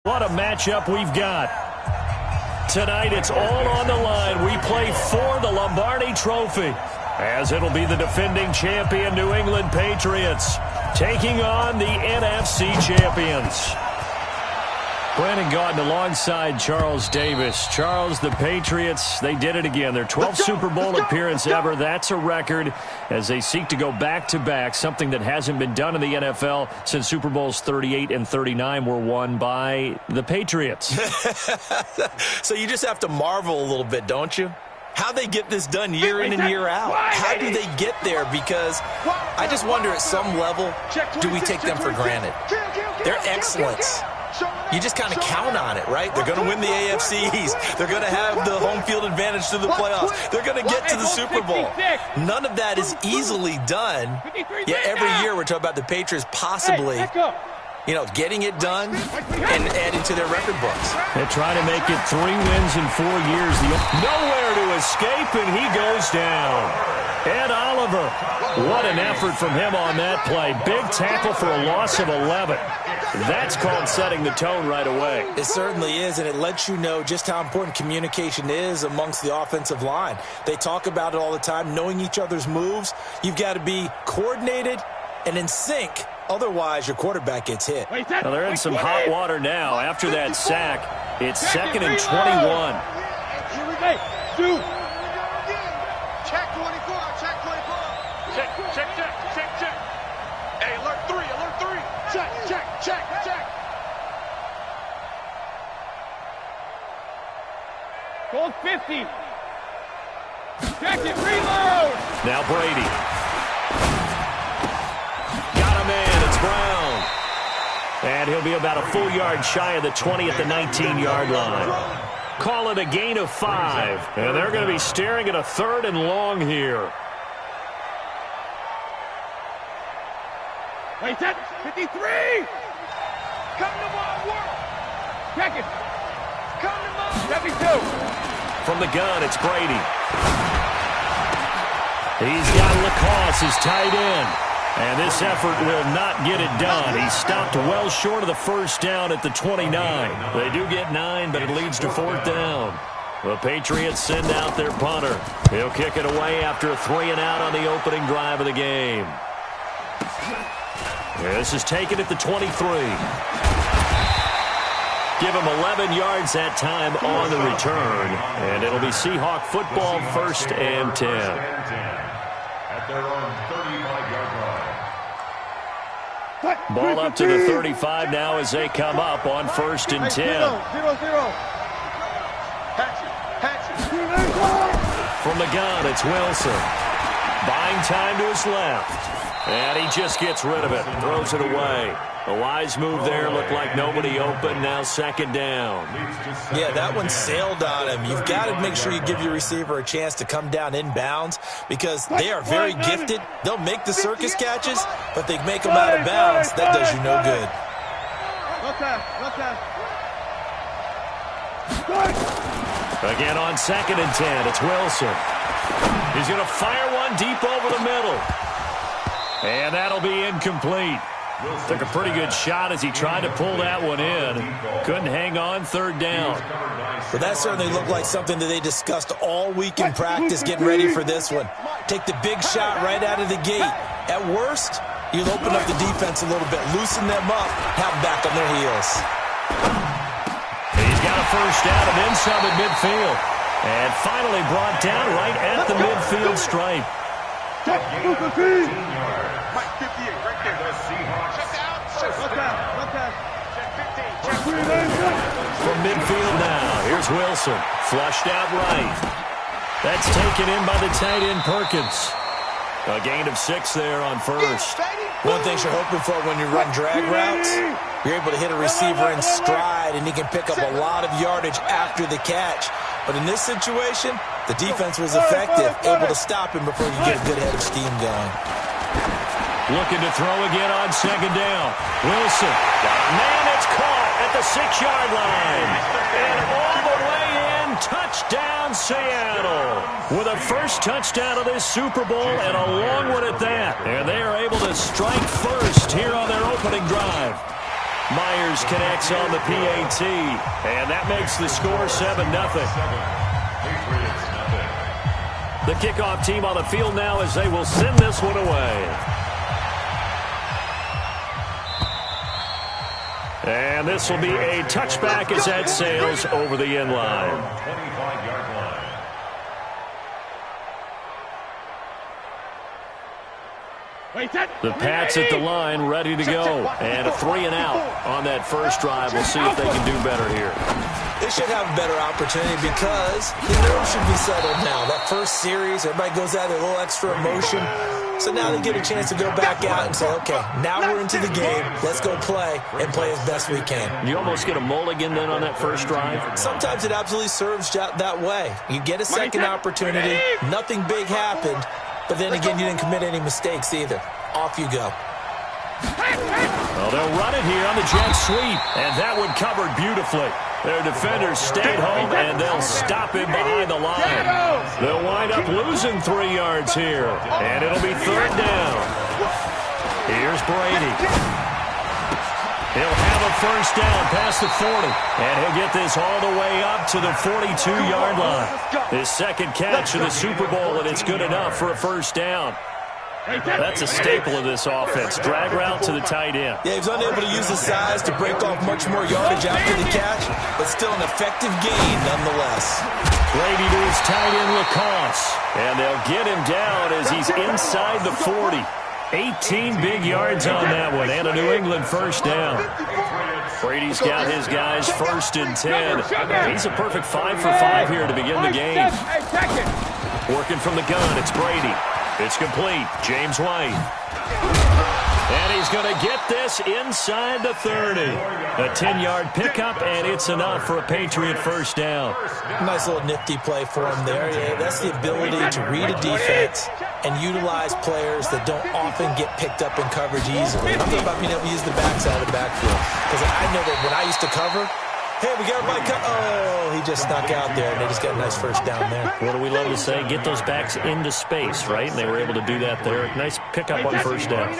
What a matchup we've got. Tonight, it's all on the line. We play for the Lombardi Trophy, as it'll be the defending champion New England Patriots taking on the NFC champions. Brandon Gaudin alongside Charles Davis. Charles, the Patriots, they did it again. Their 12th Super Bowl appearance ever. That's a record as they seek to go back-to-back, something that hasn't been done in the NFL since Super Bowls 38 and 39 were won by the Patriots. So you just have to marvel a little bit, don't you? How they get this done year in and year out. How do they get there? Because I just wonder at some level, do we take them for granted? Their excellence. You just kind of count on it, right? They're going to win the AFC East. They're going to have the home field advantage through the playoffs. They're going to get to the Super Bowl. None of that is easily done. Yet every year we're talking about the Patriots possibly, getting it done and adding to their record books. They're trying to make it 3 wins in 4 years. Nowhere to escape, and he goes down. Ed Oliver, what an effort from him on that play. Big tackle for a loss of 11. That's called setting the tone right away. It certainly is, and it lets you know just how important communication is amongst the offensive line. They talk about it all the time, knowing each other's moves. You've got to be coordinated and in sync. Otherwise, your quarterback gets hit. Well, they're in some hot water now. After that sack, it's 2nd and 21. Check 24, check 24. Check. Hey, alert 3. Check. Goal 50. Check it, reload. Now Brady. Got him in, it's Brown. And he'll be about a full yard shy of the 20 at the 19-yard line. Call it a gain of 5. And they're going to be staring at a 3rd and long here. Wait, set. 53. Come to my work. Check it. Come to my 72. From the gun, it's Brady. He's got Lacoste, his tight end. And this effort will not get it done. He stopped well short of the first down at the 29. They do get 9, but it leads to 4th down. The Patriots send out their punter. He'll kick it away after a 3 and out on the opening drive of the game. This is taken at the 23. Give him 11 yards that time on the return. And it'll be Seahawk football, 1st and 10. At their own 35-yard line. Ball up to the 35 now as they come up on 1st and 10. 0-0. From the gun, it's Wilson. Buying time to his left. And he just gets rid of it, throws it away. A wise move there, looked like nobody open, now 2nd down. Yeah, that one sailed on him. You've got to make sure you give your receiver a chance to come down inbounds because they are very gifted. They'll make the circus catches, but they make them out of bounds. That does you no good. Again on 2nd and 10, it's Wilson. He's going to fire one deep over the middle. And that'll be incomplete. Took a pretty good shot as he tried to pull that one in. Couldn't hang on, 3rd down. But that certainly looked like something that they discussed all week in practice getting ready for this one. Take the big shot right out of the gate. At worst, you'll open up the defense a little bit, loosen them up, have them back on their heels. He's got a 1st down and then some at midfield. And finally brought down right at the midfield stripe. Mike 58, right there. The Seahawks. Check out. From midfield now, here's Wilson. Flushed out right. That's taken in by the tight end Perkins. A gain of 6 there on 1st. One thing you're hoping for when you run drag routes, you're able to hit a receiver in stride, and he can pick up a lot of yardage after the catch. But in this situation, the defense was effective, able to stop him before you get a good head of steam going. Looking to throw again on 2nd down. Wilson. Man, it's caught at the 6-yard line. And all the way in, touchdown Seattle. With a first touchdown of this Super Bowl and a long one at that. And they are able to strike first here on their opening drive. Myers connects on the PAT, and that makes the score 7-0. The kickoff team on the field now as they will send this one away. And this will be a touchback as that sails over the end line. 25-yard line. The Pats at the line, ready to go. And a 3-and-out on that first drive. We'll see if they can do better here. They should have a better opportunity because the nerves should be settled now. That first series, everybody goes out with a little extra emotion. So now they get a chance to go back out and say, okay, now we're into the game. Let's go play and play as best we can. You almost get a mulligan then on that first drive? Sometimes it absolutely serves that way. You get a second opportunity. Nothing big happened. But then again, you didn't commit any mistakes either. Off you go. Well, they'll run it here on the jet sweep. And that one covered beautifully. Their defenders stayed home, and they'll stop him behind the line. They'll wind up losing 3 yards here, and it'll be third down. Here's Brady. He'll have a first down past the 40, and he'll get this all the way up to the 42-yard line. His second catch of the Super Bowl, and it's good enough for a first down. That's a staple of this offense. Drag route to the tight end. Yeah, he was unable to use his size to break off much more yardage after the catch, but still an effective gain nonetheless. Brady to his tight end, Lacoste. And they'll get him down as he's inside the 40. 18 big yards on that one, and a New England first down. Brady's got his guys first and 10. He's a perfect 5 for 5 here to begin the game. Working from the gun, it's Brady. It's complete. James White. And he's going to get this inside the 30. A 10-yard pickup, and it's enough for a Patriot first down. Nice little nifty play for him there. Yeah, that's the ability to read a defense and utilize players that don't often get picked up in coverage easily. I'm talking about being able to use the backside of the backfield. Because I know that when I used to cover, hey, we got everybody cut. Oh, he just snuck out there, and they just got a nice first down there. What do we love to say? Get those backs into space, right? And they were able to do that there. Nice pickup on first down.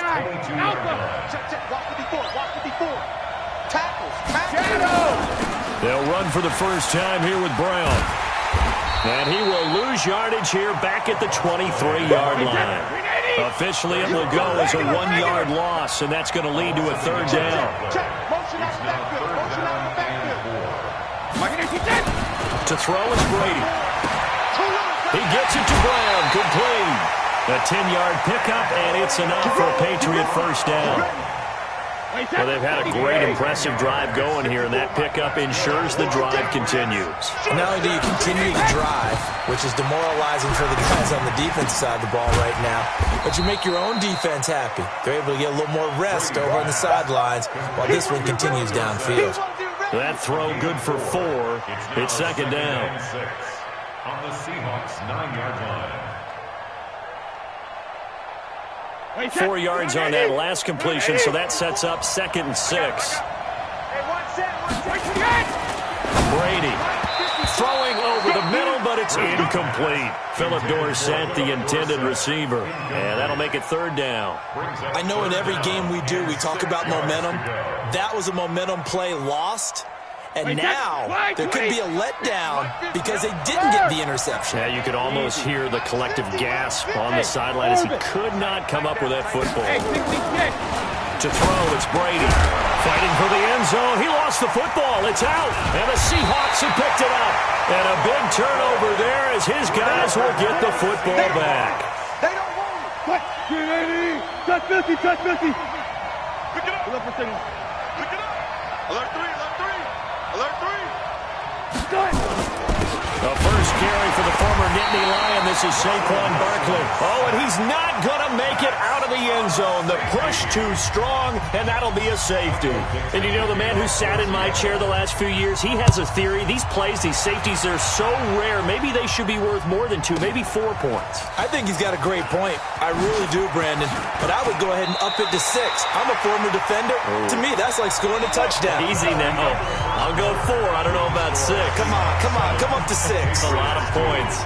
They'll run for the first time here with Brown. And he will lose yardage here back at the 23-yard line. Officially, it will go as a 1-yard loss, and that's going to lead to a third down. To throw is Brady. He gets it to Brown, complete. A 10-yard pickup, and it's enough for a Patriot first down. Well, they've had a great, impressive drive going here, and that pickup ensures the drive continues. Not only do you continue the drive, which is demoralizing for the guys on the defensive side of the ball right now, but you make your own defense happy. They're able to get a little more rest over on the sidelines while this one continues downfield. That throw good for 4. It's second down. On the Seahawks 9-yard line. 4 yards on that last completion, so that sets up 2nd and 6. Brady throwing over the middle, but it's incomplete. Philip Dorsett, the intended receiver. And that'll make it third down. I know in every game we do, we talk about momentum. That was a momentum play lost. And now there could be a letdown because they didn't get the interception. Yeah, you could almost hear the collective gasp on the sideline as he could not come up with that football. To throw, it's Brady. Fighting for the end zone. He lost the football. It's out. And the Seahawks have picked it up. And a big turnover there as his guys will get the football back. They don't want it. Touch 50, touch 50. Pick it up. Pick it up. Alert 3, alert 3. Alert 3. The first carry for the former Nittany Lion. This is Saquon Barkley. Oh, and he's not going to make it out of the end zone. The push too strong, and that'll be a safety. And you know, the man who sat in my chair the last few years, he has a theory. These plays, these safeties, they're so rare. Maybe they should be worth more than 2, maybe 4 points. I think he's got a great point. I really do, Brandon. But I would go ahead and up it to 6. I'm a former defender. Ooh. To me, that's like scoring a touchdown. Easy now. I'll go 4. I don't know about 6. Come on, come on. Come up to 6. That's a lot of points.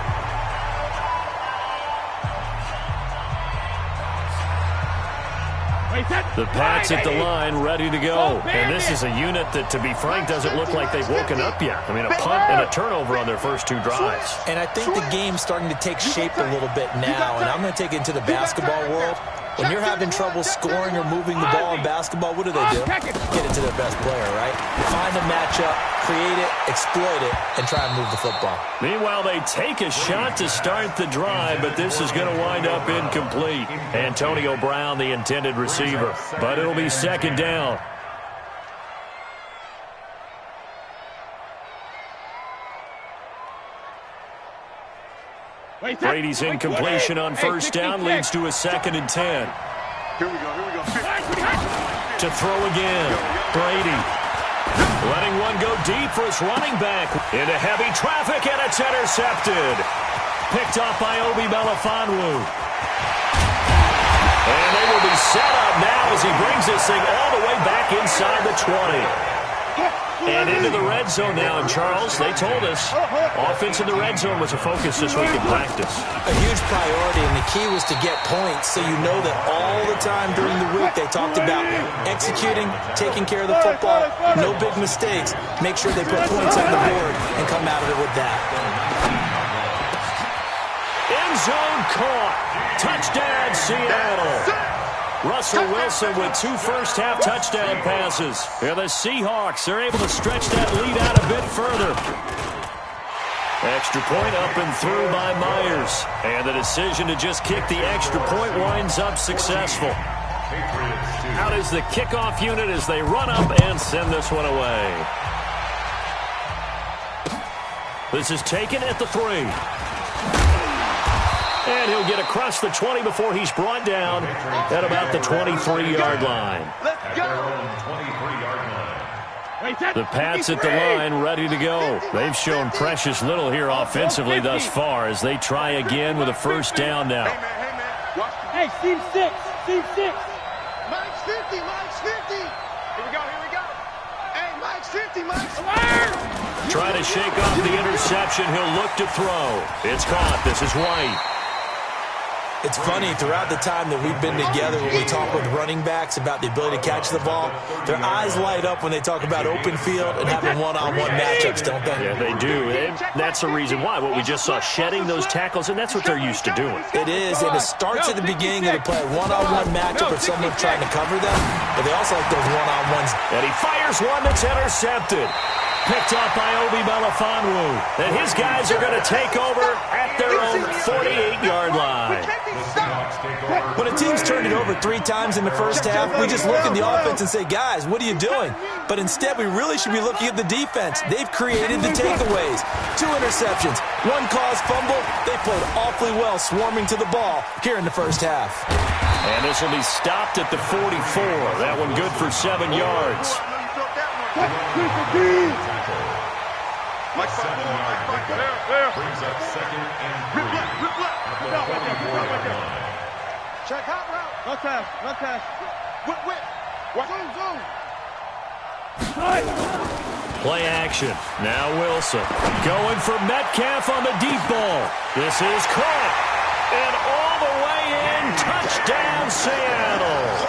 The Pats at the line, ready to go. And this is a unit that, to be frank, doesn't look like they've woken up yet. I mean, a punt and a turnover on their first two drives. And I think the game's starting to take shape a little bit now, and I'm going to take it into the basketball world. When you're having trouble scoring or moving the ball in basketball, what do? Get it to their best player, right? Find a matchup, create it, exploit it, and try and move the football. Meanwhile, they take a shot to start the drive, but this is going to wind up incomplete. Antonio Brown, the intended receiver, but it'll be second down. Brady's incompletion on first down leads to a 2nd and 10. Here we go. To throw again, Brady. Letting one go deep for his running back. Into heavy traffic, and it's intercepted. Picked off by Obi Melifonwu. And they will be set up now as he brings this thing all the way back inside the 20. And into the red zone now. And, Charles, they told us offense in the red zone was a focus this week in practice. A huge priority, and the key was to get points, so you know that all the time during the week they talked about executing, taking care of the football, no big mistakes. Make sure they put points on the board and come out of it with that. End zone caught. Touchdown, Seattle. Russell Wilson with 2 first-half touchdown passes. And the Seahawks are able to stretch that lead out a bit further. Extra point up and through by Myers. And the decision to just kick the extra point winds up successful. Out is the kickoff unit as they run up and send this one away. This is taken at the 3. And he'll get across the 20 before he's brought down at about the 23-yard line. The Pats at the line, ready to go. They've shown precious little here offensively thus far as they try again with a first down now. Hey, Team 6. Mike's 50. Here we go. Hey, Mike's 50, Try to shake off the interception. He'll look to throw. It's caught. This is White. It's funny, throughout the time that we've been together when we talk with running backs about the ability to catch the ball, their eyes light up when they talk about open field and having one-on-one matchups, don't they? Yeah, they do. And that's the reason why. What we just saw, shedding those tackles, and that's what they're used to doing. It is, and it starts at the beginning of the play. One-on-one matchup with someone trying to cover them, but they also like those one-on-ones. And he fires one that's intercepted. Picked off by Obi Melifonwu. And his guys are going to take over at their own 48-yard line. When a team's turned it over 3 times in the first half, we just look at the offense and say, guys, what are you doing? But instead, we really should be looking at the defense. They've created the takeaways. 2 interceptions, 1 caused fumble. They played awfully well swarming to the ball here in the first half. And this will be stopped at the 44. That one good for 7 yards. Brings up 2nd and 3. Check hot route. No pass. Zoom. Play action. Now Wilson going for Metcalf on the deep ball. This is caught. And all the way in. Touchdown, Seattle.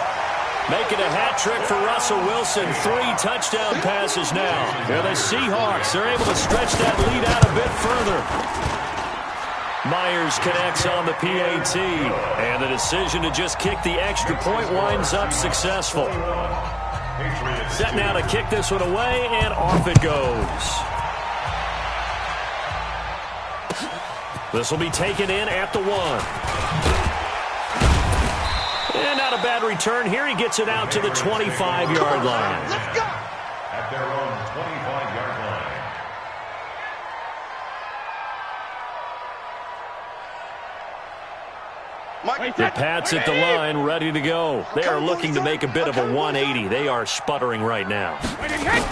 Making a hat trick for Russell Wilson. 3 touchdown passes now. They're the Seahawks. They're able to stretch that lead out a bit further. Myers connects on the PAT. And the decision to just kick the extra point winds up successful. Set now to kick this one away, and off it goes. This will be taken in at the 1. And not a bad return here. He gets it out to the 25-yard line. Let's go. At their own 25-yard line. The Pats at the line, ready to go. They are looking to make a bit of a 180. They are sputtering right now.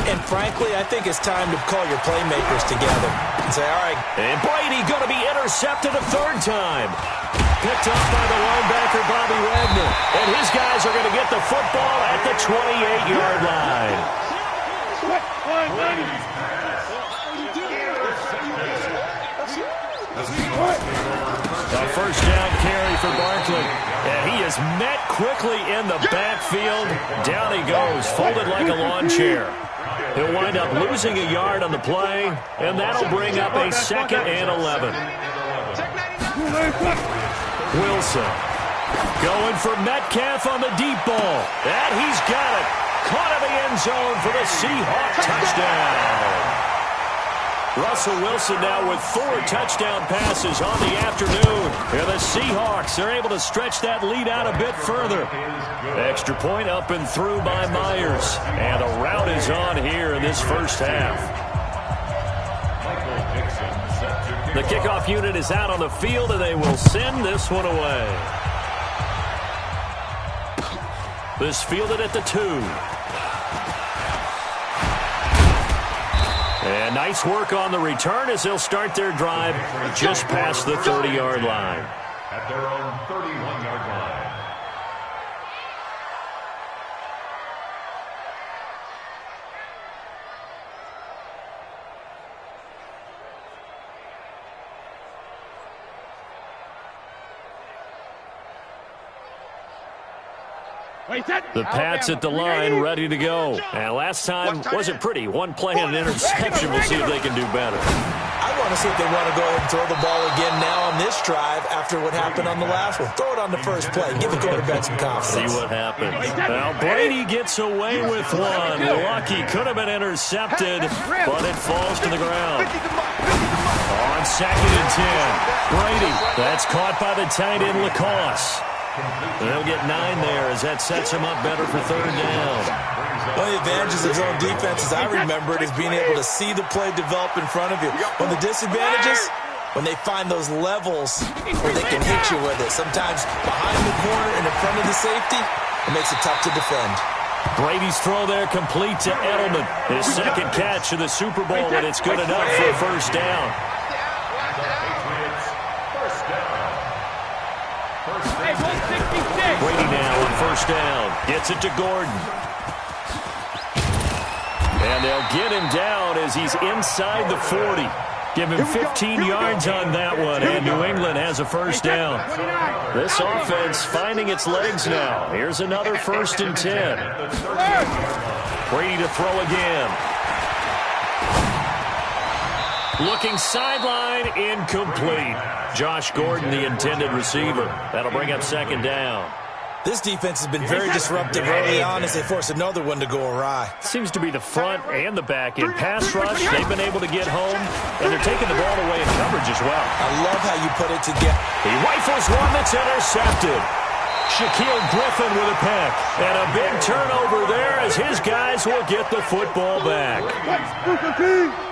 And frankly, I think it's time to call your playmakers together and say, all right. And Brady going to be intercepted a 3rd time. Picked up by the linebacker, Bobby Wagner. And his guys are going to get the football at the 28-yard line. The Seahawks take over 1st A first down carry for Barkley. And he is met quickly in the backfield. Down he goes, folded like a lawn chair. He'll wind up losing a yard on the play, and that'll bring up a 2nd and 11. Wilson going for Metcalf on the deep ball. And he's got it. Caught in the end zone for the Seahawk touchdown. Russell Wilson now with 4 touchdown passes on the afternoon. And the Seahawks are able to stretch that lead out a bit further. Extra point up and through by Myers. And the rout is on here in this first half. The kickoff unit is out on the field, and they will send this one away. This fielded at the 2. And nice work on the return as they'll start their drive just past the 30-yard line. At their own 31-yard line. The Pats at the line, ready to go. And last time wasn't pretty. One play and an interception. We'll see if they can do better. I want to see if they want to go ahead and throw the ball again now on this drive after what happened on the last one. Throw it on the first play. Give the quarterback some confidence. See what happens. Now Brady gets away with one. Lucky, could have been intercepted, but it falls to the ground. On 2nd and 10. Brady, that's caught by the tight end Lacoste. They'll get 9 there as that sets him up better for 3rd down. One of the advantages of zone defense, as I remember it, is being able to see the play develop in front of you. One of the disadvantages, when they find those levels where they can hit you with it. Sometimes behind the corner and in front of the safety, it makes it tough to defend. Brady's throw there complete to Edelman. His 2nd catch of the Super Bowl, and it's good enough for a first down. Brady now on first down. Gets it to Gordon. And they'll get him down as he's inside the 40. Give him 15 yards on that one, and New England has a first down. This offense finding its legs now. Here's another 1st and 10. Brady to throw again. Looking sideline, incomplete. Josh Gordon, the intended receiver. That'll bring up 2nd down. This defense has been very disruptive early on as they force another one to go awry. Seems to be the front and the back. In pass rush, they've been able to get home, and they're taking the ball away in coverage as well. I love how you put it together. He rifles one that's intercepted. Shaquille Griffin with a pick. And a big turnover there as his guys will get the football back.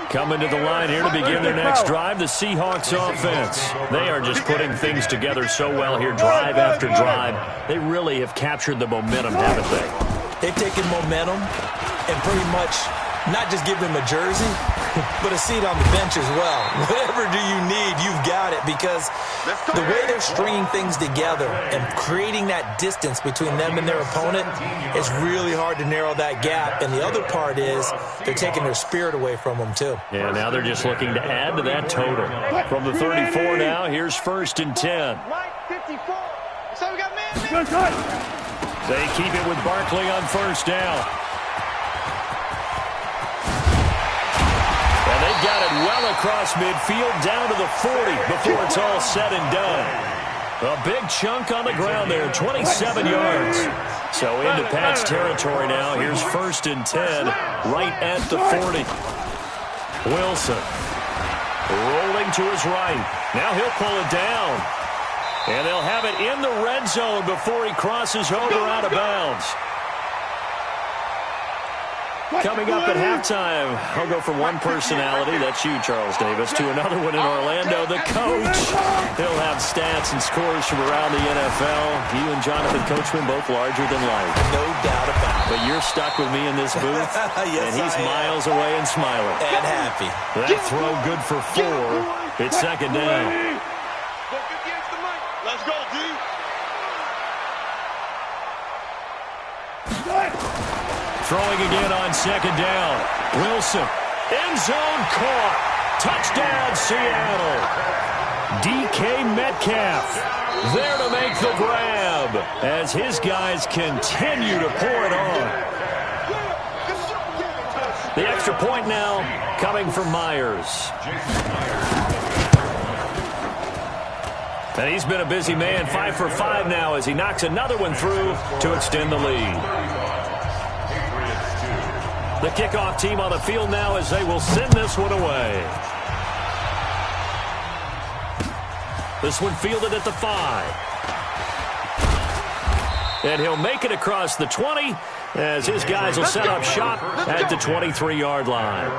Coming to the line here to begin their next drive, the Seahawks offense. They are just putting things together so well here, drive after drive. They really have captured the momentum, haven't they? They've taken momentum and pretty much not just give them a jersey, but a seat on the bench as well. Whatever do you need, you've got it, because the way they're stringing things together and creating that distance between them and their opponent is really hard to narrow that gap. And the other part is they're taking their spirit away from them, too. Yeah, now they're just looking to add to that total. From the 34 now, here's 1st and 10. They keep it with Barkley on first down. And they've got it well across midfield, down to the 40 before it's all said and done. A big chunk on the ground there, 27 yards. So into Pats territory now. Here's 1st and 10, right at the 40. Wilson rolling to his right. Now he'll pull it down. And they'll have it in the red zone before he crosses over out of bounds. Coming up at halftime, I'll go from one personality, that's you, Charles Davis, to another one in Orlando, the coach. He'll have stats and scores from around the NFL. You and Jonathan Coachman both larger than life. No doubt about it. But you're stuck with me in this booth, yes, and he's miles away and smiling. And happy. That throw good for 4. It's 2nd down. Let's go, D. Throwing again on 2nd down. Wilson, end zone caught. Touchdown, Seattle. DK Metcalf there to make the grab as his guys continue to pour it on. The extra point now coming from Myers. And he's been a busy man, 5 for 5 now as he knocks another one through to extend the lead. The kickoff team on the field now as they will send this one away. This one fielded at the 5. And he'll make it across the 20 as his guys will set up shop at the 23-yard line.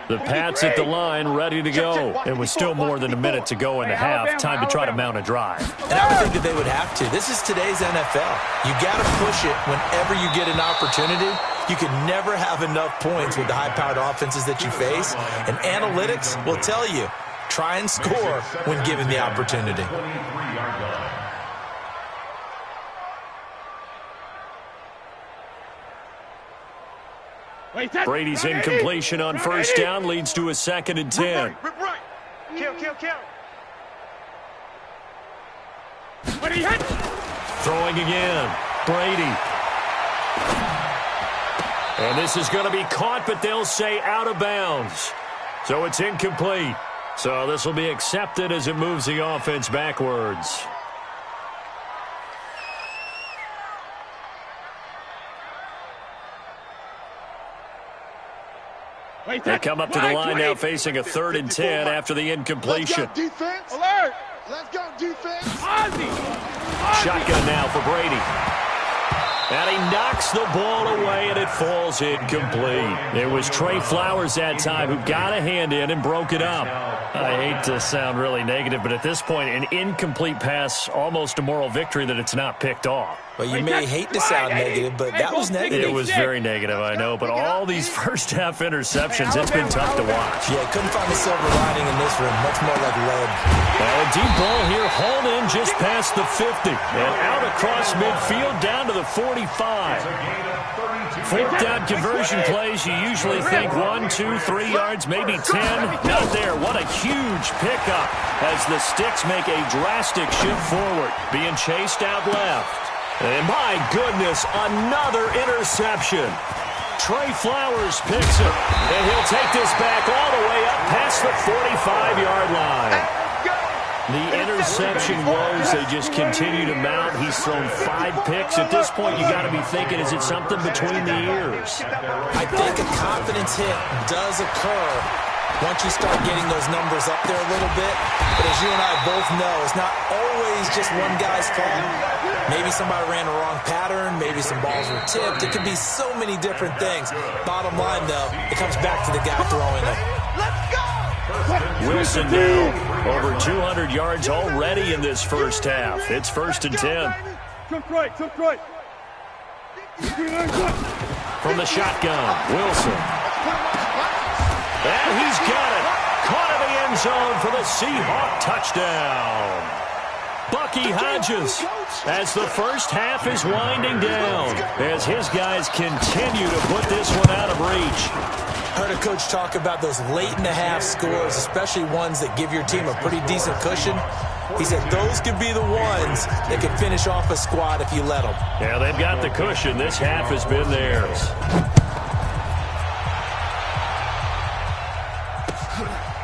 The Pats at the line, ready to go. And with still more than a minute to go in the half, time to try to mount a drive. And I would think that they would have to. This is today's NFL. You got to push it whenever you get an opportunity. You can never have enough points with the high-powered offenses that you face. And analytics will tell you, try and score when given the opportunity. Brady's incompletion on first down leads to a 2nd and 10. Kill. Throwing again. Brady. And this is going to be caught, but they'll say out of bounds. So it's incomplete. So this will be accepted as it moves the offense backwards. They come up to the line now facing a 3rd and 10 after the incompletion. Let's go, defense. Alert. Let's go, defense. Shotgun now for Brady. And he knocks the ball away, and it falls incomplete. It was Trey Flowers that time who got a hand in and broke it up. I hate to sound really negative, but at this point, an incomplete pass, almost a moral victory that it's not picked off. Well, you may hate to sound negative, but that was negative. It was very negative, I know, but all these first-half interceptions, it's been tough to watch. Yeah, couldn't find a silver lining in this one. Much more like lead. Well, a deep ball here, hauled in just past the 50, and out across midfield down to the 45. 4th down conversion plays, you usually think 1, 2, 3 yards, maybe 10. Not there. What a huge pickup as the Sticks make a drastic shift forward, being chased out left. And my goodness, another interception. Trey Flowers picks it, and he'll take this back all the way up past the 45-yard line. The interception woes, they just continue to mount. He's thrown 5 picks. At this point, you got to be thinking, is it something between the ears? I think a confidence hit does occur once you start getting those numbers up there a little bit. But as you and I both know, it's not always just one guy's fault. Maybe somebody ran a wrong pattern. Maybe some balls were tipped. It could be so many different things. Bottom line, though, it comes back to the guy throwing it. Let's go. Wilson now over 200 yards already in this first half. It's 1st and 10. From the shotgun, Wilson. And he's got it. Caught in the end zone for the Seahawk touchdown. Bucky Hodges as the first half is winding down as his guys continue to put this one out of reach. Heard a coach talk about those late-in-the-half scores, especially ones that give your team a pretty decent cushion. He said those could be the ones that could finish off a squad if you let them. Yeah, they've got the cushion. This half has been theirs.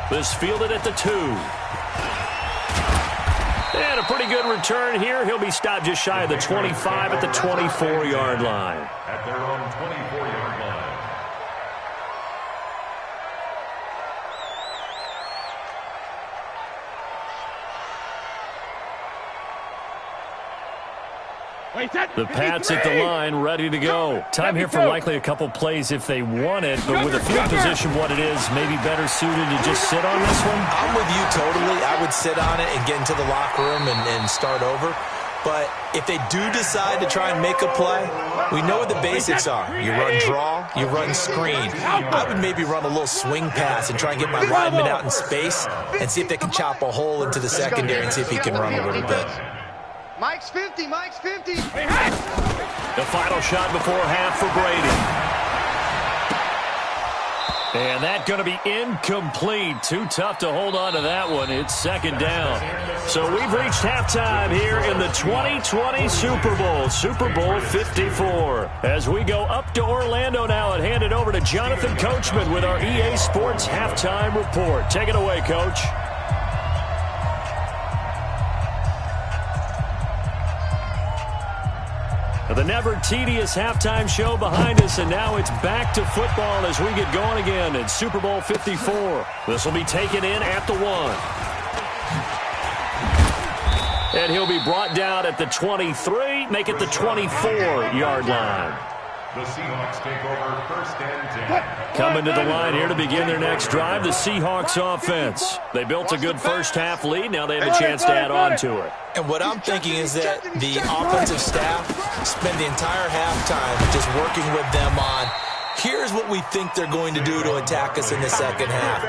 This fielded at the 2. And a pretty good return here. He'll be stopped just shy of the 25 at the 24-yard line. At their own 24-yard line. The Pats at the line, ready to go. Time here for likely a couple plays if they want it, but with a field position what it is, maybe better suited to just sit on this one? I'm with you totally. I would sit on it and get into the locker room and start over. But if they do decide to try and make a play, we know what the basics are. You run draw, you run screen. I would maybe run a little swing pass and try and get my lineman out in space and see if they can chop a hole into the secondary and see if he can run a little bit. Mike's 50, Mike's 50. The final shot before half for Brady. And that's going to be incomplete. Too tough to hold on to that one. It's second down. So we've reached halftime here in the 2020 Super Bowl. Super Bowl 54. As we go up to Orlando now and hand it over to Jonathan Coachman with our EA Sports Halftime Report. Take it away, Coach. The never-tedious halftime show behind us, and now it's back to football as we get going again in Super Bowl 54. This will be taken in at the 1. And he'll be brought down at the 23, make it the 24-yard line. The Seahawks take over first and 10. Coming to the line here to begin their next drive, the Seahawks offense. They built a good first-half lead. Now they have a chance to add on to it. And what I'm thinking is that the offensive staff spend the entire halftime just working with them on, here's what we think they're going to do to attack us in the second half.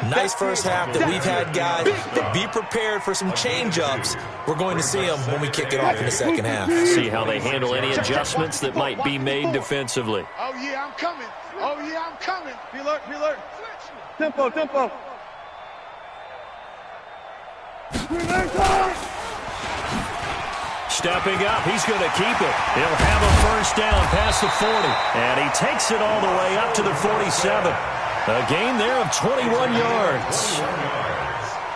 Nice first half that we've had, guys, but be prepared for some change-ups. We're going to see them when we kick it off in the second half. See how they handle any adjustments that might be made defensively. Oh, yeah, I'm coming. Oh, yeah, I'm coming. Be alert, be alert. Tempo, tempo. Stepping up, he's going to keep it. He'll have a first down past the 40. And he takes it all the way up to the 47. A gain there of 21 yards.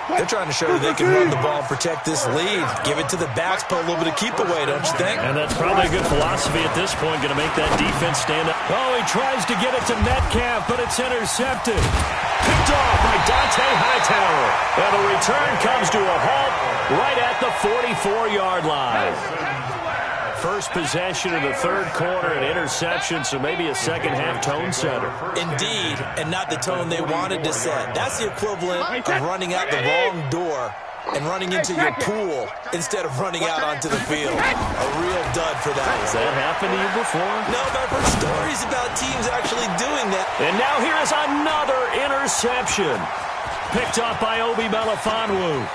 They're trying to show you they can run the ball and protect this lead. Give it to the backs, put a little bit of keep away, don't you think? And that's probably a good philosophy at this point, going to make that defense stand up. Oh, he tries to get it to Metcalf, but it's intercepted. Picked off by Dante Hightower. And the return comes to a halt right at the 44-yard line. First possession of the third quarter, an interception, so maybe a second-half tone setter. Indeed, and not the tone they wanted to set. That's the equivalent of running out the wrong door and running into your pool instead of running out onto the field. A real dud for that. Has that happened to you before? No, but I've heard stories about teams actually doing that. And now here is another interception. Picked up by Obi Melifonwu.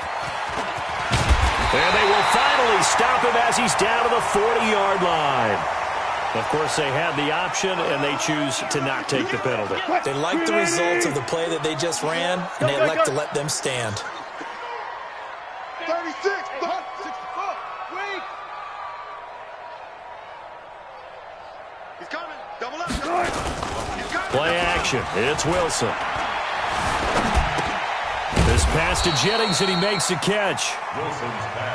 And they will finally stop him as he's down to the 40-yard line. Of course, they had the option, and they choose to not take the penalty. They like the results of the play that they just ran, and they elect to let them stand. 36, 64, wait. He's coming, double up. He's coming. Play action, it's Wilson. This pass to Jennings, and he makes the catch.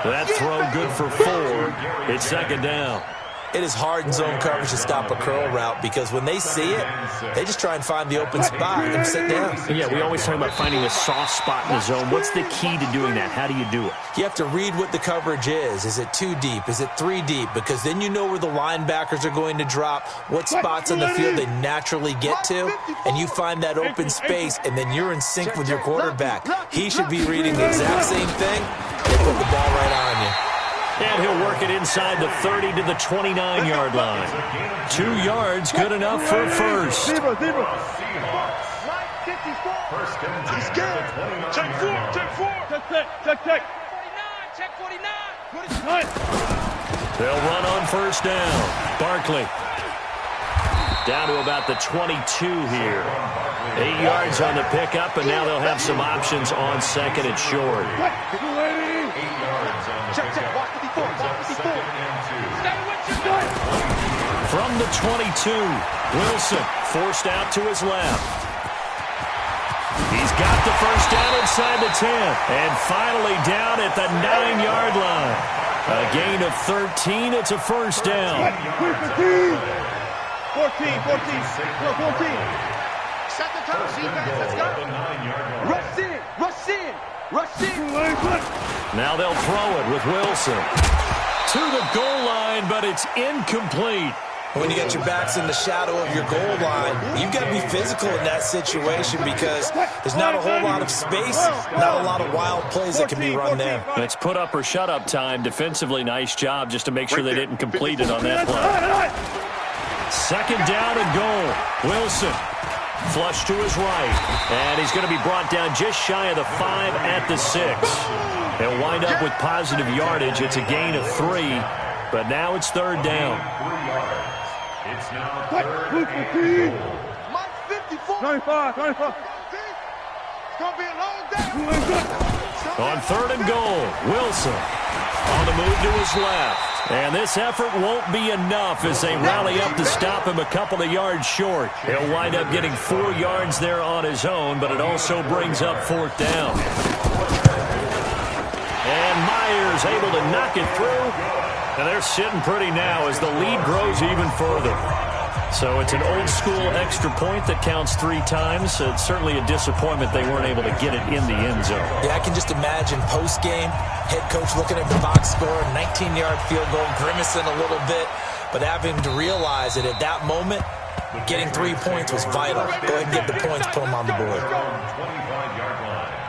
That throw good for 4. It's second down. It is hard in zone coverage to stop a curl route because when they see it, they just try and find the open spot and sit down. Yeah, we always talk about finding a soft spot in the zone. What's the key to doing that? How do you do it? You have to read what the coverage is. Is it 2 deep? Is it 3 deep? Because then you know where the linebackers are going to drop, what spots on the field they naturally get to, and you find that open space, and then you're in sync with your quarterback. He should be reading the exact same thing. They put the ball right on you. And he'll work it inside the 30 to the 29-yard line. 2 yards, good enough for a first. Zero. First and 10. He's scared. Check 4. Check. 49. Check 49. They'll run on first down. Barkley. Down to about the 22 here. 8 yards on the pickup, and now they'll have some options on second and short. 8 yards on the Check. pickup. Watch the before. Second and 2. Stay with you, guys. From the 22, Wilson forced out to his left. He's got the first down inside the 10, and finally down at the 9-yard line. A gain of 13, it's a first down. 14. Set the tone, defense, let's go. Rush in. Now they'll throw it with Wilson. To the goal line, but it's incomplete. When you get your backs in the shadow of your goal line, you've got to be physical in that situation because there's not a whole lot of space, not a lot of wild plays that can be run there. It's put up or shut up time. Defensively, nice job just to make sure they didn't complete it on that play. Second down and goal. Wilson. Flush to his right. And he's going to be brought down just shy of the 5 at the 6. They'll wind up with positive yardage. It's a gain of 3. But now it's third down. It's now third and 95. It's going to be a long day. On third and goal, Wilson on the move to his left. And this effort won't be enough as they rally up to stop him a couple of yards short. He'll wind up getting 4 yards there on his own, but it also brings up fourth down. And Myers able to knock it through. And they're sitting pretty now as the lead grows even further. So it's an old-school extra point that counts 3 times. So it's certainly a disappointment they weren't able to get it in the end zone. Yeah, I can just imagine post-game, head coach looking at the box score, 19-yard field goal, grimacing a little bit, but having to realize that at that moment, getting 3 points was vital. Go ahead and get the points, put them on the board. 25-yard line.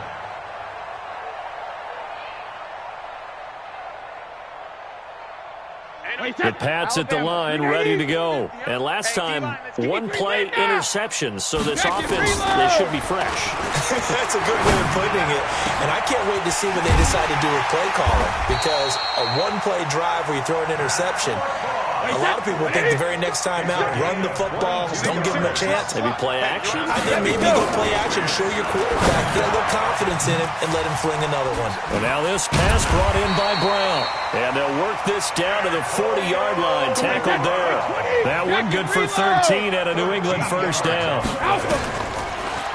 The Pats at the line, ready to go. And last time, 1-play interceptions. So this offense, they should be fresh. That's a good way of putting it. And I can't wait to see what they decide to do with play calling. Because a 1-play drive where you throw an interception, a lot of people think the very next time out, run the football, don't give them a chance. Maybe play action? I think maybe go play action, show your quarterback, get a little confidence in him, and let him fling another one. And now this pass brought in by Brown. And they'll work this down to the 40-yard line, tackled there. That one good for 13 at a New England first down.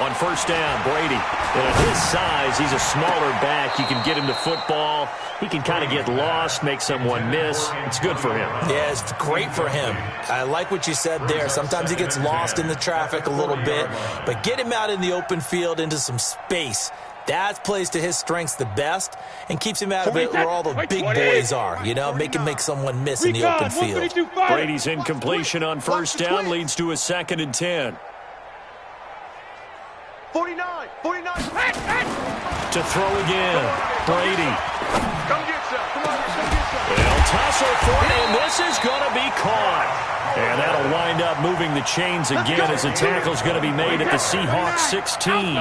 On first down, Brady. And at his size, he's a smaller back. You can get him to football. He can kind of get lost, make someone miss. It's good for him. Yeah, it's great for him. I like what you said there. Sometimes he gets lost in the traffic a little bit. But get him out in the open field into some space. That plays to his strengths the best and keeps him out of it where all the big boys are. You know, make him make someone miss in the open field. Brady's incompletion on first down leads to a 2nd and 10. 49. To throw again, Brady. Come get some. Come on, come get some. They'll tussle for it, and this is going to be caught. And that'll wind up moving the chains again as the tackle's going to be made at the Seahawks 16.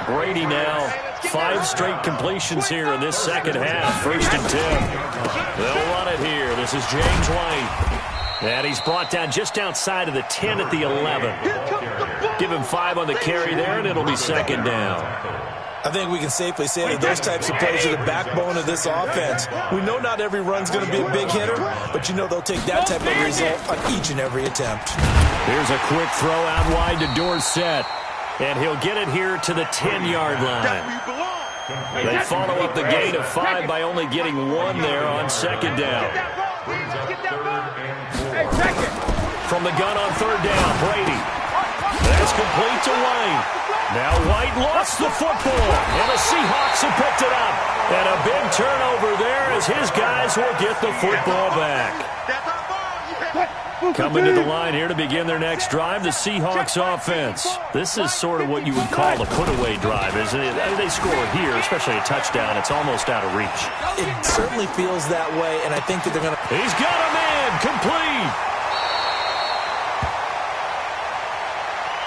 Brady now 5 straight completions here in this second half. 1st and 10. They'll run it here. This is James White. And he's brought down just outside of the 10 at the 11. Give him 5 on the carry there, and it'll be 2nd down. I think we can safely say that those types of plays are the backbone of this offense. We know not every run's going to be a big hitter, but you know they'll take that type of result on each and every attempt. Here's a quick throw out wide to Dorsett. And he'll get it here to the 10-yard line. They follow up the gain of 5 by only getting 1 there on 2nd down. From the gun on 3rd down, Brady. That's complete to White. Now White lost the football, and the Seahawks have picked it up. And a big turnover there as his guys will get the football back. Coming to the line here to begin their next drive, the Seahawks offense. This is sort of what you would call a put-away drive, isn't it? They score here, especially a touchdown. It's almost out of reach. It certainly feels that way, and I think that they're going to... He's got a man, complete.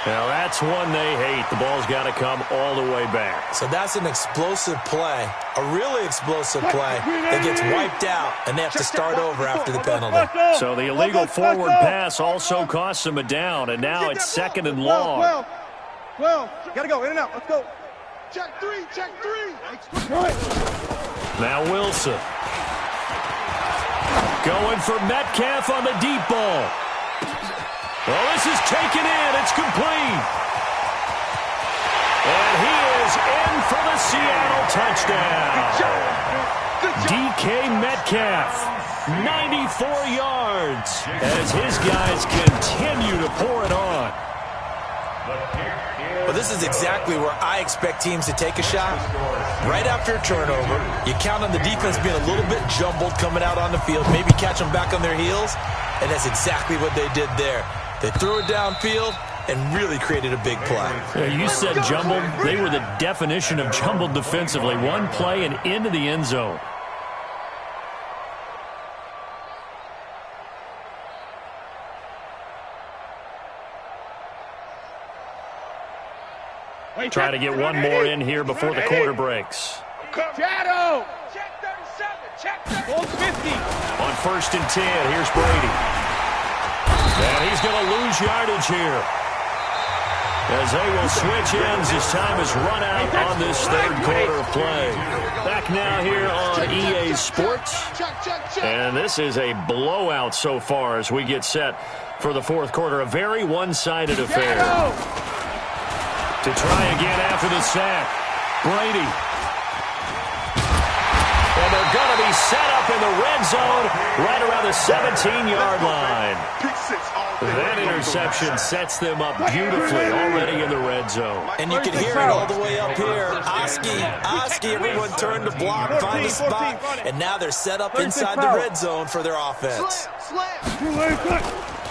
Now that's one they hate. The ball's got to come all the way back. So that's an explosive play, a really explosive play that gets wiped out, and they have to start over after the penalty. So the illegal forward pass also costs them a down, and now it's 2nd and long. 12. Got to go, in and out. Let's go. Check 3. Now Wilson. Going for Metcalf on the deep ball. Well, this is taken in. It's complete. And he is in for the Seattle touchdown. DK Metcalf, 94 yards, as his guys continue to pour it on. Well, this is exactly where I expect teams to take a shot. Right after a turnover, you count on the defense being a little bit jumbled coming out on the field, maybe catch them back on their heels, and that's exactly what they did there. They threw it downfield and really created a big play. Yeah, you said jumbled. They were the definition of jumbled defensively. One play and into the end zone. Try to get one more in here before the quarter breaks. Shadow! Check 37, check 50. On 1st and 10, here's Brady. And he's going to lose yardage here, as they will switch ends as time has run out on this third quarter of play. Back now here on EA Sports. And this is a blowout so far as we get set for the fourth quarter. A very one-sided affair. To try again after the sack. Brady. And they're going to be set up in the red zone right around the 17-yard line. That interception sets them up beautifully already in the red zone. And you can hear it all the way up here. Oski, everyone turned to block, find a spot, and now they're set up inside the red zone for their offense.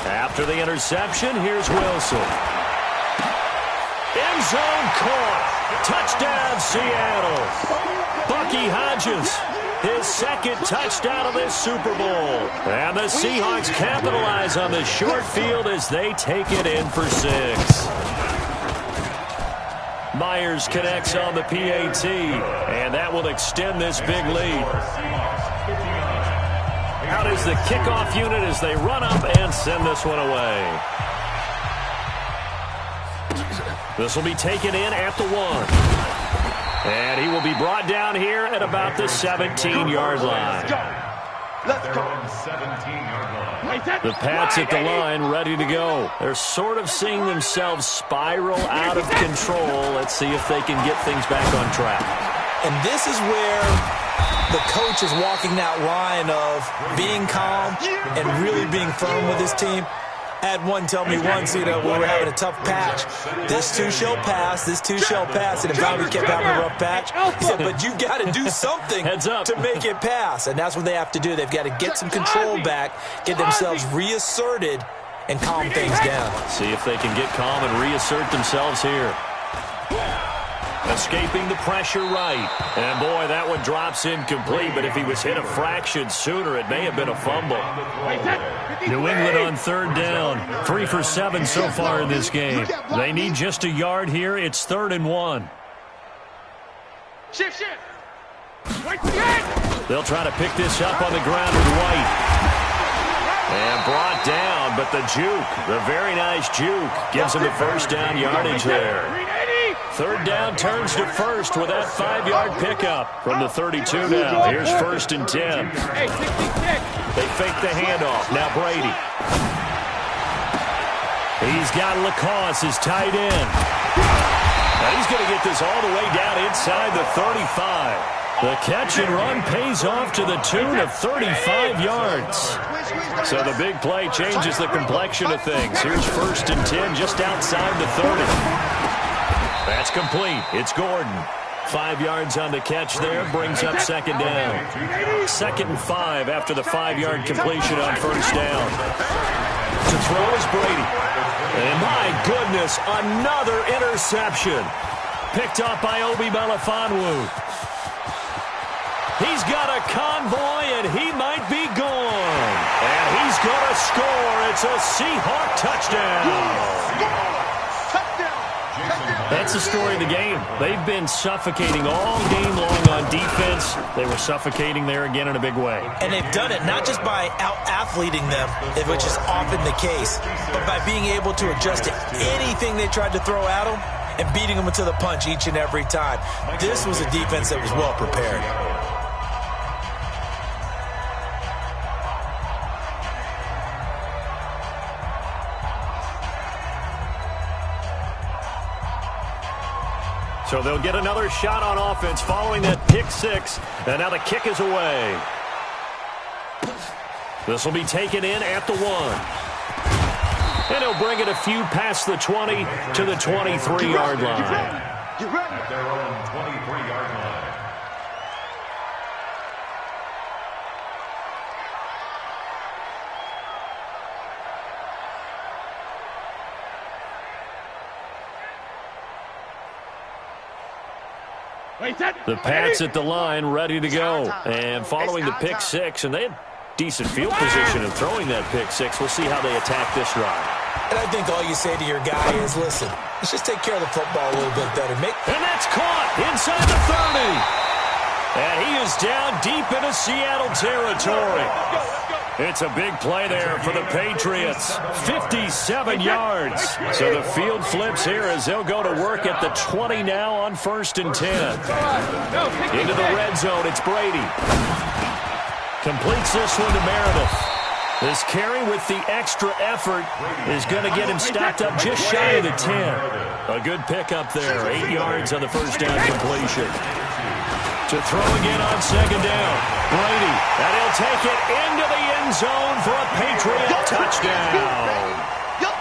After the interception, here's Wilson. End zone caught. Touchdown, Seattle. Bucky Hodges, his second touchdown of this Super Bowl. And the Seahawks capitalize on the short field as they take it in for 6. Myers connects on the PAT, and that will extend this big lead. Out is the kickoff unit as they run up and send this one away. This will be taken in at the 1. And he will be brought down here at about the 17-yard line. Let's go. The Pats at the line ready to go. They're sort of seeing themselves spiral out of control. Let's see if they can get things back on track. And this is where the coach is walking that line of being calm and really being firm with his team. I had one tell me once, when we were having a tough patch, this too shall pass, this too shall pass, and if we kept having a rough patch, he said, but you got to do something to make it pass, and that's what they have to do. They've got to get some control back, get themselves reasserted, and calm things down. See if they can get calm and reassert themselves here. Escaping the pressure right. And, boy, that one drops incomplete, but if he was hit a fraction sooner, it may have been a fumble. New England on 3rd down. 3 for 7 so far in this game. They need just a yard here. It's 3rd and 1. Shift. They'll try to pick this up on the ground with White. And brought down, but the juke, the very nice juke, gives him the first down yardage there. 3rd down turns to 1st with that 5-yard pickup from the 32 now. Here's 1st and 10. They fake the handoff. Now Brady. He's got Lacoste, his tight end. Now he's going to get this all the way down inside the 35. The catch and run pays off to the tune of 35 yards. So the big play changes the complexion of things. Here's 1st and 10 just outside the 30. That's complete. It's Gordon. 5 yards on the catch there. Brings up 2nd down. 2nd and 5 after the 5-yard completion on 1st down. To throw is Brady. And my goodness, another interception. Picked up by Obi Melifonwu. He's got a convoy, and he might be gone. And he's going to score. It's a Seahawk touchdown. That's the story of the game. They've been suffocating all game long on defense. They were suffocating there again in a big way. And they've done it not just by out-athleting them, which is often the case, but by being able to adjust to anything they tried to throw at them and beating them to the punch each and every time. This was a defense that was well prepared. So they'll get another shot on offense following that pick 6. And now the kick is away. This will be taken in at the 1. And he'll bring it a few past the 20 to the 23-yard line. At their own 23-yard line. The Pats at the line, ready to go. And following the pick six, and they had decent field position in throwing that pick six. We'll see how they attack this drive. And I think all you say to your guy is, listen, let's just take care of the football a little bit better. And that's caught inside the 30. And he is down deep into Seattle territory. It's a big play there for the Patriots. 57 yards. So the field flips here as they'll go to work at the 20 now on 1st and 10. Into the red zone, it's Brady. Completes this one to Meredith. This carry with the extra effort is going to get him stopped up just shy of the 10. A good pickup there. 8 yards on the first down completion. To throw again on 2nd down. Brady, and he'll take it into the end zone for a Patriot touchdown.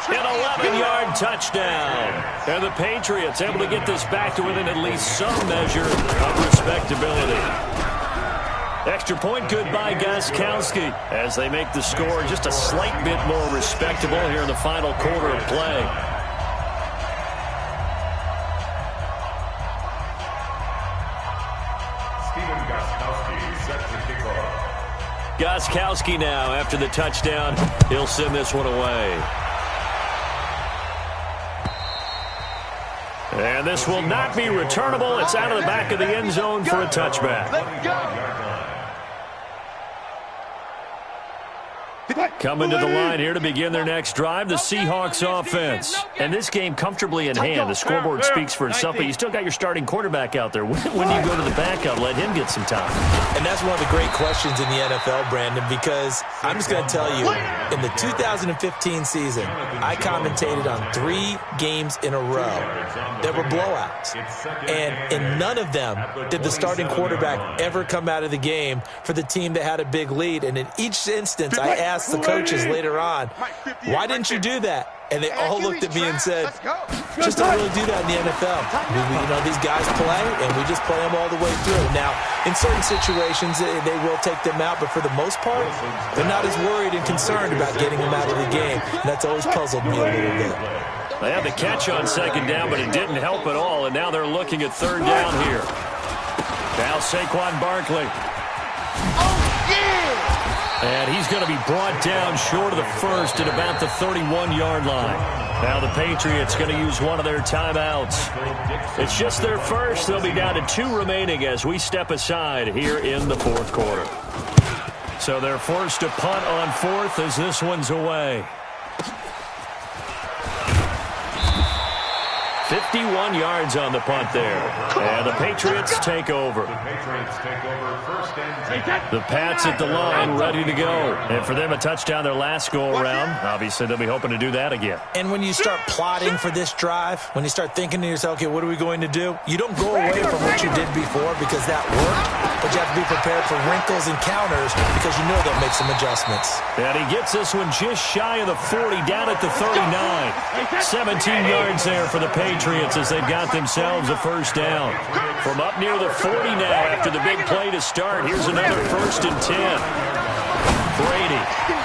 An 11-yard touchdown. And the Patriots able to get this back to within at least some measure of respectability. Extra point good by Gostkowski as they make the score just a slight bit more respectable here in the final quarter of play. Gostkowski now, after the touchdown, he'll send this one away. And this will not be returnable. It's out of the back of the end zone for a touchback. Coming to the line here to begin their next drive, the Seahawks offense. And this game comfortably in hand. The scoreboard speaks for itself, but you still got your starting quarterback out there. When do you go to the backup? Let him get some time. And that's one of the great questions in the NFL, Brandon, because I'm just going to tell you, in the 2015 season, I commentated on 3 games in a row that were blowouts. And in none of them did the starting quarterback ever come out of the game for the team that had a big lead. And in each instance, I asked the coaches later on, why didn't you do that? And they all looked at me and said, just don't really do that in the NFL. You know, these guys play, and we just play them all the way through. Now, in certain situations, they will take them out, but for the most part, they're not as worried and concerned about getting them out of the game. And that's always puzzled me a little bit. They had the catch on 2nd down, but it didn't help at all, and now they're looking at 3rd down here. Now Saquon Barkley. And he's going to be brought down short of the first at about the 31-yard line. Now the Patriots going to use one of their timeouts. It's just their first. They'll be down to 2 remaining as we step aside here in the 4th quarter. So they're forced to punt on 4th as this one's away. 51 yards on the punt there. And the Patriots take over. The Pats at the line, ready to go. And for them, a touchdown their last go-around. Obviously, they'll be hoping to do that again. And when you start plotting for this drive, when you start thinking to yourself, okay, what are we going to do? You don't go away from what you did before because that worked, but you have to be prepared for wrinkles and counters because you know they'll make some adjustments. And he gets this one just shy of the 40, down at the 39. 17 yards there for the Patriots as they've got themselves a first down. From up near the 40 now after the big play to start. Here's another 1st and 10. Brady.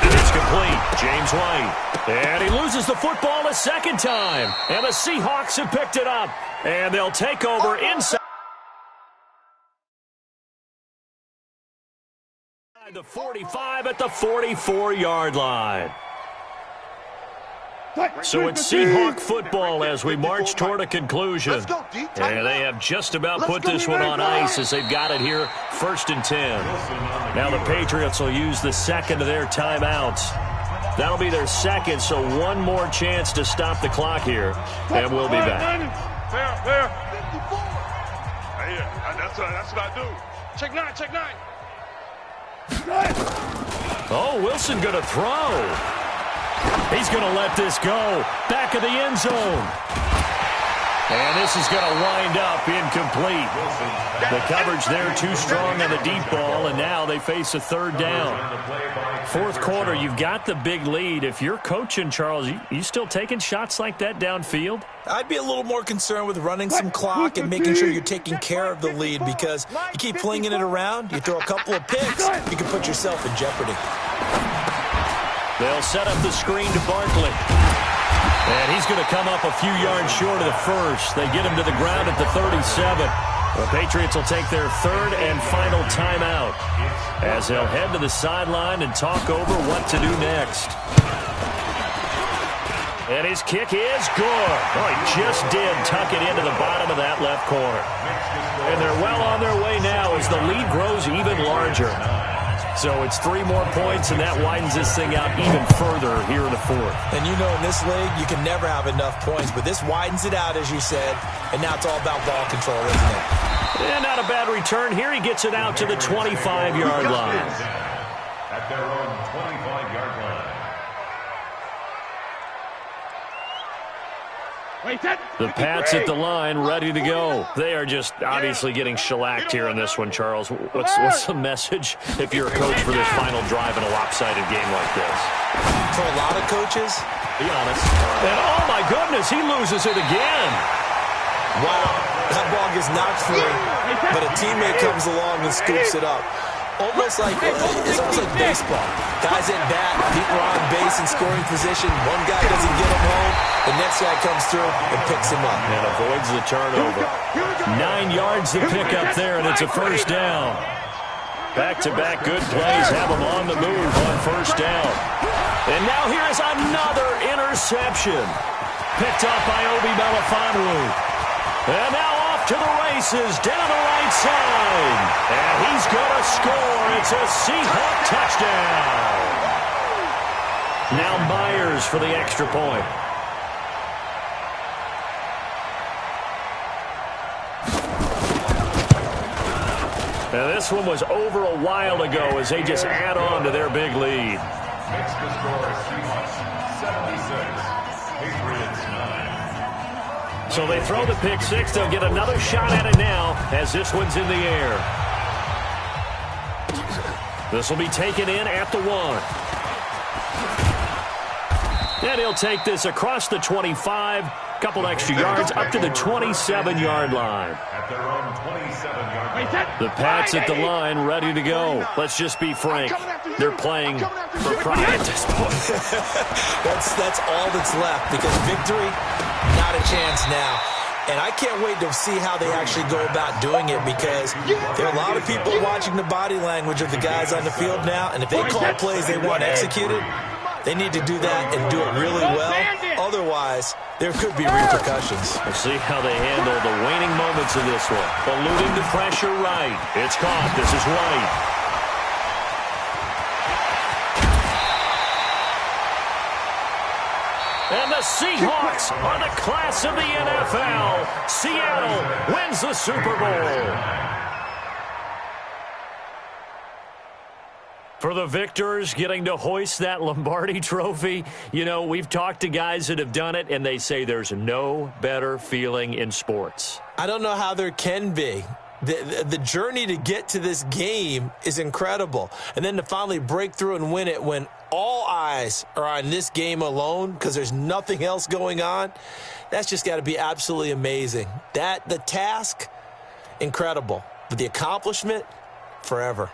It's complete. James White. And he loses the football a second time. And the Seahawks have picked it up. And they'll take over inside the 45 at the 44-yard line. So it's Seahawk football as we march toward a conclusion. And they have just about put this one on ice as they've got it here, 1st and 10. Now the Patriots will use the second of their timeouts. That'll be their second, so one more chance to stop the clock here. And we'll be back. Fair. That's what I do. Check 9, check 9. Oh, Wilson going to throw. He's going to let this go. Back of the end zone. And this is going to wind up incomplete. The coverage there too strong on the deep ball, and now they face a third down. Fourth quarter, you've got the big lead. If you're coaching, Charles, you still taking shots like that downfield? I'd be a little more concerned with running some clock and making sure you're taking care of the lead, because you keep flinging it around, you throw a couple of picks, you can put yourself in jeopardy. They'll set up the screen to Barkley. And he's going to come up a few yards short of the first. They get him to the ground at the 37. The Patriots will take their third and final timeout as they'll head to the sideline and talk over what to do next. And his kick is good. Oh, he just did tuck it into the bottom of that left corner. And they're well on their way now as the lead grows even larger. So it's 3 more points, and that widens this thing out even further here in the fourth. And you know, in this league, you can never have enough points, but this widens it out, as you said, and now it's all about ball control, isn't it? And not a bad return here. He gets it out to the 25-yard line. At their own 25-yard line. The Pats at the line, ready to go. They are just obviously getting shellacked here in this one, Charles. What's the message if you're a coach for this final drive in a lopsided game like this? For a lot of coaches, be honest. And oh my goodness, he loses it again. Wow, that ball gets knocked free, but a teammate comes along and scoops it up. It's almost like baseball. Guys at bat, people are on base in scoring position. One guy doesn't get him home. The next guy comes through and picks him up. And avoids the turnover. 9 yards to pick up there, and it's a first down. Back-to-back good plays have him on the move on first down. And now here is another interception. Picked up by Obi Melifonwu. And now off to the races, down the right side. And he's going to score. It's a Seahawk touchdown. Now Myers for the extra point. Now this one was over a while ago as they just add on to their big lead. Makes the score Seahawks 76, Patriots 9. So they throw the pick six. They'll get another shot at it now as this one's in the air. This will be taken in at the 1. And he'll take this across the 25, couple extra yards, up to the 27-yard line. At their own 27-yard line. The Pats at the line, ready to go. Let's just be frank. They're playing for pride at this point. That's all that's left, because victory, not a chance now. And I can't wait to see how they actually go about doing it, because there are a lot of people watching the body language of the guys on the field now, and if they call plays they want executed, they need to do that and do it really well. Otherwise, there could be repercussions. We'll see how they handle the waning moments of this one. Eluding the pressure right. It's caught. This is White. And the Seahawks are the class of the NFL. Seattle wins the Super Bowl. For the victors, getting to hoist that Lombardi trophy, you know, we've talked to guys that have done it, and they say there's no better feeling in sports. I don't know how there can be. The journey to get to this game is incredible. And then to finally break through and win it when all eyes are on this game alone because there's nothing else going on, that's just got to be absolutely amazing. The task, incredible. But the accomplishment, forever.